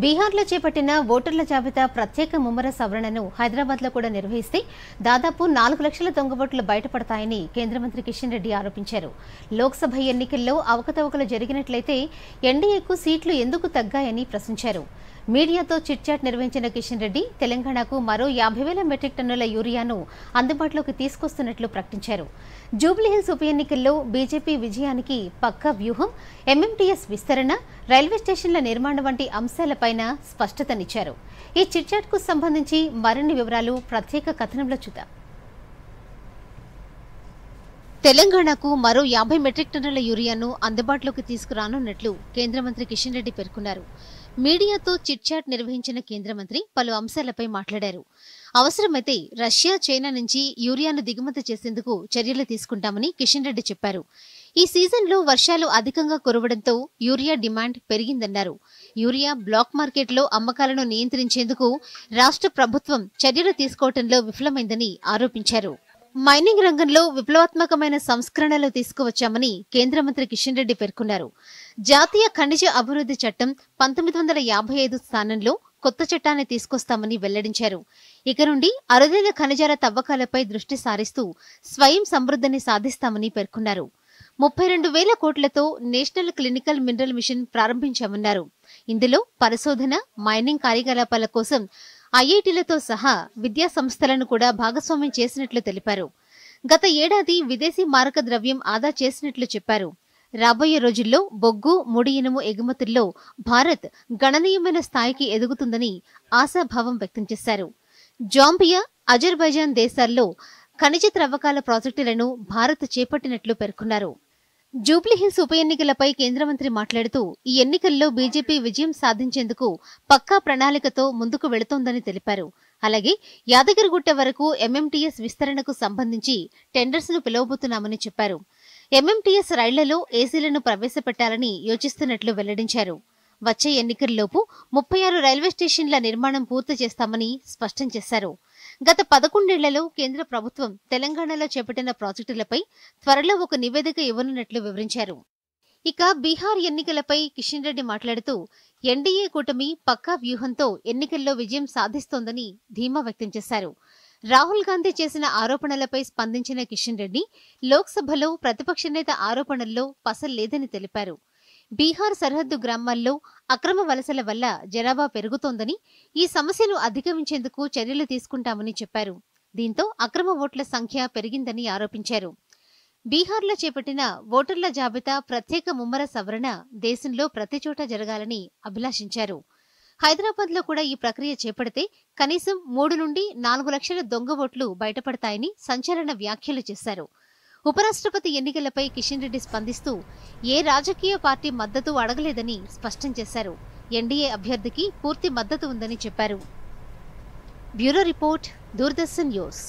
బీహార్లో చేపట్టిన ఓటర్ల జాబితా ప్రత్యేక ముమ్మర సవరణను హైదరాబాద్లో కూడా నిర్వహిస్తే దాదాపు 4 లక్షల దొంగ ఓట్లు బయటపడతాయని కేంద్ర మంత్రి కిషన్ రెడ్డి ఆరోపించారు. లోక్సభ ఎన్నికల్లో అవకతవకలు జరిగినట్లయితే ఎన్డీఏకు సీట్లు ఎందుకు తగ్గాయని ప్రశ్నించారు. మీడియాతో చిట్చాట్ నిర్వహించిన కిషన్ రెడ్డి తెలంగాణకు మరో 50,000 మెట్రిక్ టన్నుల యూరియాను అందుబాటులోకి తీసుకొస్తున్నట్లు ప్రకటించారు. జూబ్లీహిల్స్ ఉప ఎన్నికల్లో బీజేపీ విజయానికి పక్కా వ్యూహం, ఎంఎంటీఎస్ విస్తరణ, రైల్వే స్టేషన్ల నిర్మాణం వంటి అంశాలపైన స్పష్టతనిచ్చారు. ఈ చిట్చాట్కు సంబంధించి మరిన్ని వివరాలు ప్రత్యేక కథనంలో చూద్దాం. తెలంగాణకు మరో 50 మెట్రిక్ టన్నుల యూరియాను అందుబాటులోకి తీసుకురానున్నట్లు కేంద్ర మంత్రి కిషన్ రెడ్డి పేర్కొన్నారు. మీడియాతో చిట్చాట్ నిర్వహించిన కేంద్ర మంత్రి పలు అంశాలపై మాట్లాడారు. అవసరమైతే రష్యా, చైనా నుంచి యూరియాను దిగుమతి చేసేందుకు చర్యలు తీసుకుంటామని కిషన్ రెడ్డి చెప్పారు. ఈ సీజన్లో వర్షాలు అధికంగా కురవడంతో యూరియా డిమాండ్ పెరిగిందన్నారు. యూరియా బ్లాక్ మార్కెట్లో అమ్మకాలను నియంత్రించేందుకు రాష్ట్ర ప్రభుత్వం చర్యలు తీసుకోవడంలో విఫలమైందని ఆరోపించారు. మైనింగ్ రంగంలో విప్లవాత్మకమైన సంస్కరణలు తీసుకువచ్చామని కేంద్ర మంత్రి కిషన్ రెడ్డి పేర్కొన్నారు. జాతీయ ఖనిజ అభివృద్ధి చట్టం 1955 స్థానంలో కొత్త చట్టాన్ని తీసుకొస్తామని వెల్లడించారు. ఇక నుండి అరుదైన ఖనిజాల తవ్వకాలపై దృష్టి సారిస్తూ స్వయం సమృద్ధిని సాధిస్తామని పేర్కొన్నారు. 32,000 కోట్లతో నేషనల్ క్లినికల్ మినరల్ మిషన్ ప్రారంభించామన్నారు. ఇందులో పరిశోధన, మైనింగ్ కార్యకలాపాల కోసం ఐఐటీలతో సహా విద్యా సంస్థలను కూడా భాగస్వామ్యం చేసినట్లు తెలిపారు. గత ఏడాది విదేశీ మారక ద్రవ్యం ఆదా చేసినట్లు చెప్పారు. రాబోయే రోజుల్లో బొగ్గు, ముడి ఇనుము ఎగుమతుల్లో భారత్ గణనీయమైన స్థాయికి ఎదుగుతుందని ఆశాభావం వ్యక్తం చేశారు. జాంబియా, అజర్బైజాన్ దేశాల్లో ఖనిజ త్రవ్వకాల ప్రాజెక్టులను భారత్ చేపట్టినట్లు పేర్కొన్నారు. జూబ్లీహిల్స్ ఉప ఎన్నికలపై కేంద్ర మంత్రి మాట్లాడుతూ ఈ ఎన్నికల్లో బీజేపీ విజయం సాధించేందుకు పక్కా ప్రణాళికతో ముందుకు వెళుతోందని తెలిపారు. అలాగే యాదగిరిగుట్ట వరకు ఎంఎంటీఎస్ విస్తరణకు సంబంధించి టెండర్స్ ను పిలువబోతున్నామని చెప్పారు. ఎంఎంటీఎస్ రైళ్లలో ఏసీలను ప్రవేశపెట్టాలని యోచిస్తున్నట్లు వెల్లడించారు. వచ్చే ఎన్నికల్లోపు 36 రైల్వే స్టేషన్ల నిర్మాణం పూర్తి చేస్తామని స్పష్టం చేశారు. గత 11 ఏళ్లలో కేంద్ర ప్రభుత్వం తెలంగాణలో చేపట్టిన ప్రాజెక్టులపై త్వరలో ఒక నివేదిక ఇవ్వనున్నట్లు వివరించారు. ఇక బీహార్ ఎన్నికలపై కిషన్ రెడ్డి మాట్లాడుతూ ఎన్డీఏ కూటమి పక్కా వ్యూహంతో ఎన్నికల్లో విజయం సాధిస్తోందని ధీమా వ్యక్తం చేశారు. రాహుల్ గాంధీ చేసిన ఆరోపణలపై స్పందించిన కిషన్ రెడ్డి లోక్సభలో ప్రతిపక్ష నేత ఆరోపణల్లో పసల్లేదని తెలిపారు. బీహార్ సరిహద్దు గ్రామాల్లో అక్రమ వలసల వల్ల జనాభా పెరుగుతోందని, ఈ సమస్యను అధిగమించేందుకు చర్యలు తీసుకుంటామని చెప్పారు. దీంతో అక్రమ ఓట్ల సంఖ్య పెరిగిందని ఆరోపించారు. బీహార్లో చేపట్టిన ఓటర్ల జాబితా ప్రత్యేక ముమ్మర సవరణ దేశంలో ప్రతి చోట జరగాలని అభిలాషించారు. హైదరాబాద్లో కూడా ఈ ప్రక్రియ చేపడితే కనీసం 3 నుండి 4 లక్షల దొంగ ఓట్లు బయటపడతాయని సంచలన వ్యాఖ్యలు చేశారు. ఉపరాష్ట్రపతి ఎన్నికలపై కిషన్ రెడ్డి స్పందిస్తూ ఏ రాజకీయ పార్టీ మద్దతు అడగలేదని స్పష్టం చేశారు. ఎన్డీఏ అభ్యర్థికి పూర్తి మద్దతు ఉందని చెప్పారు. Bureau report, Doordarshan news.